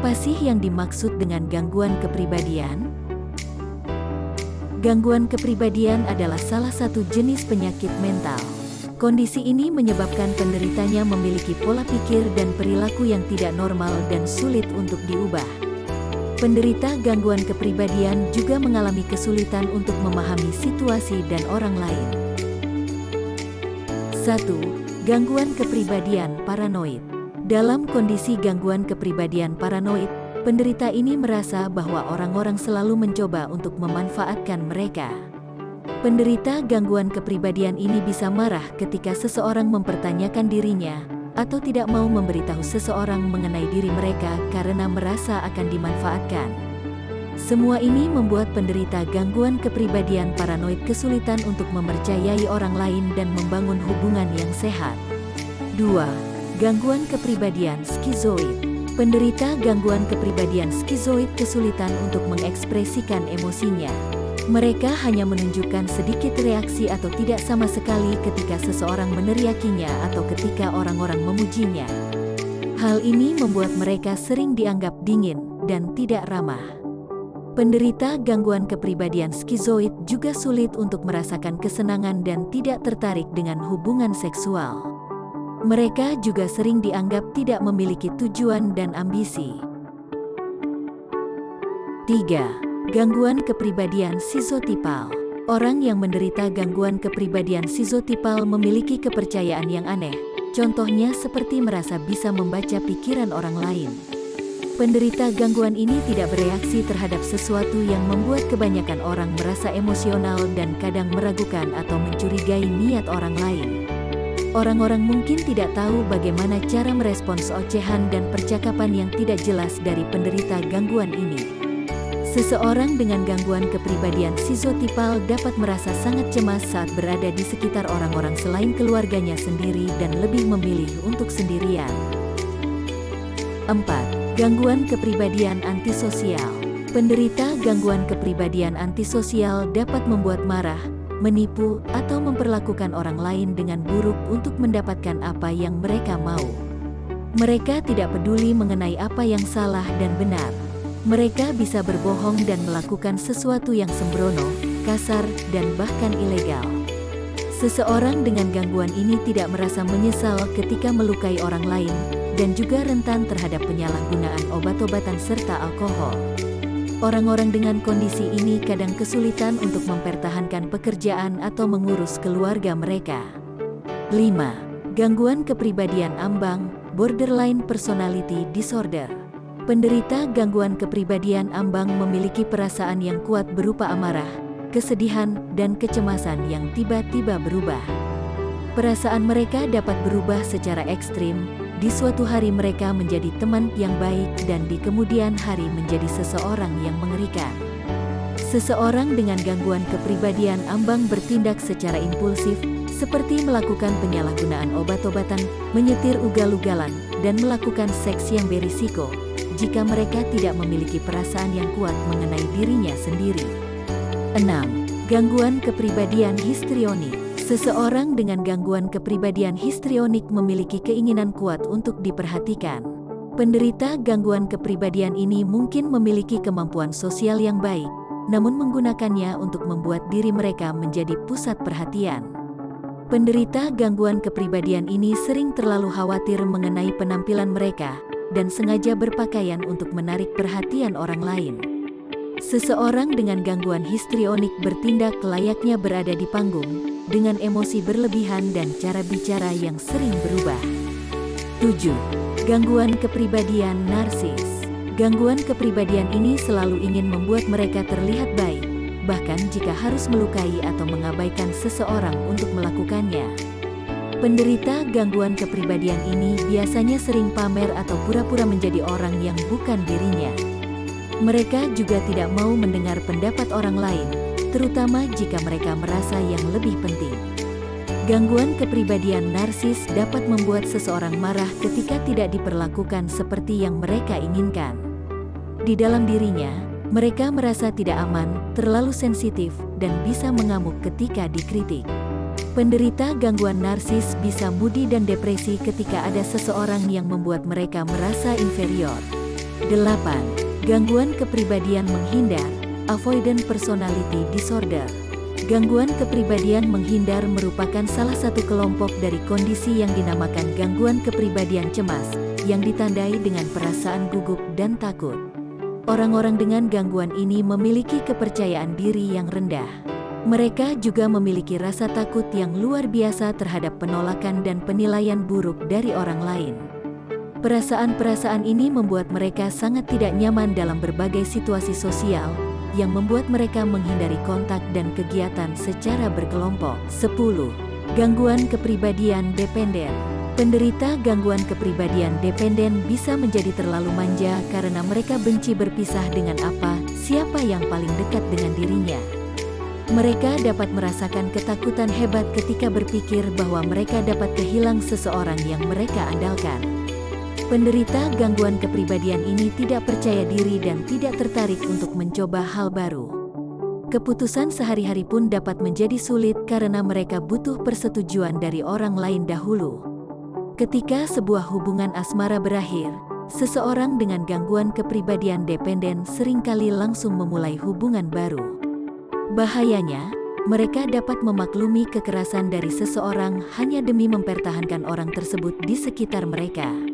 Apa sih yang dimaksud dengan gangguan kepribadian? Gangguan kepribadian adalah salah satu jenis penyakit mental. Kondisi ini menyebabkan penderitanya memiliki pola pikir dan perilaku yang tidak normal dan sulit untuk diubah. Penderita gangguan kepribadian juga mengalami kesulitan untuk memahami situasi dan orang lain. 1. Gangguan kepribadian paranoid. Dalam kondisi gangguan kepribadian paranoid, penderita ini merasa bahwa orang-orang selalu mencoba untuk memanfaatkan mereka. Penderita gangguan kepribadian ini bisa marah ketika seseorang mempertanyakan dirinya, atau tidak mau memberitahu seseorang mengenai diri mereka karena merasa akan dimanfaatkan. Semua ini membuat penderita gangguan kepribadian paranoid kesulitan untuk mempercayai orang lain dan membangun hubungan yang sehat. 2. Gangguan kepribadian skizoid. Penderita gangguan kepribadian skizoid kesulitan untuk mengekspresikan emosinya. Mereka hanya menunjukkan sedikit reaksi atau tidak sama sekali ketika seseorang meneriakinya atau ketika orang-orang memujinya. Hal ini membuat mereka sering dianggap dingin dan tidak ramah. Penderita gangguan kepribadian skizoid juga sulit untuk merasakan kesenangan dan tidak tertarik dengan hubungan seksual. Mereka juga sering dianggap tidak memiliki tujuan dan ambisi. 3. Gangguan kepribadian schizotipal. Orang yang menderita gangguan kepribadian schizotipal memiliki kepercayaan yang aneh. Contohnya seperti merasa bisa membaca pikiran orang lain. Penderita gangguan ini tidak bereaksi terhadap sesuatu yang membuat kebanyakan orang merasa emosional dan kadang meragukan atau mencurigai niat orang lain. Orang-orang mungkin tidak tahu bagaimana cara merespons ocehan dan percakapan yang tidak jelas dari penderita gangguan ini. Seseorang dengan gangguan kepribadian schizotipal dapat merasa sangat cemas saat berada di sekitar orang-orang selain keluarganya sendiri dan lebih memilih untuk sendirian. 4. Gangguan kepribadian antisosial. Penderita gangguan kepribadian antisosial dapat membuat marah, menipu, atau memperlakukan orang lain dengan buruk untuk mendapatkan apa yang mereka mau. Mereka tidak peduli mengenai apa yang salah dan benar. Mereka bisa berbohong dan melakukan sesuatu yang sembrono, kasar, dan bahkan ilegal. Seseorang dengan gangguan ini tidak merasa menyesal ketika melukai orang lain, dan juga rentan terhadap penyalahgunaan obat-obatan serta alkohol. Orang-orang dengan kondisi ini kadang kesulitan untuk mempertahankan pekerjaan atau mengurus keluarga mereka. 5. Gangguan kepribadian ambang, borderline personality disorder. Penderita gangguan kepribadian ambang memiliki perasaan yang kuat berupa amarah, kesedihan, dan kecemasan yang tiba-tiba berubah. Perasaan mereka dapat berubah secara ekstrim. Di suatu hari mereka menjadi teman yang baik dan di kemudian hari menjadi seseorang yang mengerikan. Seseorang dengan gangguan kepribadian ambang bertindak secara impulsif, seperti melakukan penyalahgunaan obat-obatan, menyetir ugal-ugalan, dan melakukan seks yang berisiko, jika mereka tidak memiliki perasaan yang kuat mengenai dirinya sendiri. 6. Gangguan kepribadian histrionik. Seseorang dengan gangguan kepribadian histrionik memiliki keinginan kuat untuk diperhatikan. Penderita gangguan kepribadian ini mungkin memiliki kemampuan sosial yang baik, namun menggunakannya untuk membuat diri mereka menjadi pusat perhatian. Penderita gangguan kepribadian ini sering terlalu khawatir mengenai penampilan mereka, dan sengaja berpakaian untuk menarik perhatian orang lain. Seseorang dengan gangguan histrionik bertindak layaknya berada di panggung, dengan emosi berlebihan dan cara bicara yang sering berubah. 7. Gangguan kepribadian narsis. Gangguan kepribadian ini selalu ingin membuat mereka terlihat baik, bahkan jika harus melukai atau mengabaikan seseorang untuk melakukannya. Penderita gangguan kepribadian ini biasanya sering pamer atau pura-pura menjadi orang yang bukan dirinya. Mereka juga tidak mau mendengar pendapat orang lain, terutama jika mereka merasa yang lebih penting. Gangguan kepribadian narsis dapat membuat seseorang marah ketika tidak diperlakukan seperti yang mereka inginkan. Di dalam dirinya, mereka merasa tidak aman, terlalu sensitif, dan bisa mengamuk ketika dikritik. Penderita gangguan narsis bisa moody dan depresi ketika ada seseorang yang membuat mereka merasa inferior. 8. Gangguan kepribadian menghindar, avoidant personality disorder. Gangguan kepribadian menghindar merupakan salah satu kelompok dari kondisi yang dinamakan gangguan kepribadian cemas, yang ditandai dengan perasaan gugup dan takut. Orang-orang dengan gangguan ini memiliki kepercayaan diri yang rendah. Mereka juga memiliki rasa takut yang luar biasa terhadap penolakan dan penilaian buruk dari orang lain. Perasaan-perasaan ini membuat mereka sangat tidak nyaman dalam berbagai situasi sosial, yang membuat mereka menghindari kontak dan kegiatan secara berkelompok. 10. Gangguan kepribadian dependen. Penderita gangguan kepribadian dependen bisa menjadi terlalu manja karena mereka benci berpisah dengan siapa yang paling dekat dengan dirinya. Mereka dapat merasakan ketakutan hebat ketika berpikir bahwa mereka dapat kehilangan seseorang yang mereka andalkan. Penderita gangguan kepribadian ini tidak percaya diri dan tidak tertarik untuk mencoba hal baru. Keputusan sehari-hari pun dapat menjadi sulit karena mereka butuh persetujuan dari orang lain dahulu. Ketika sebuah hubungan asmara berakhir, seseorang dengan gangguan kepribadian dependen seringkali langsung memulai hubungan baru. Bahayanya, mereka dapat memaklumi kekerasan dari seseorang hanya demi mempertahankan orang tersebut di sekitar mereka.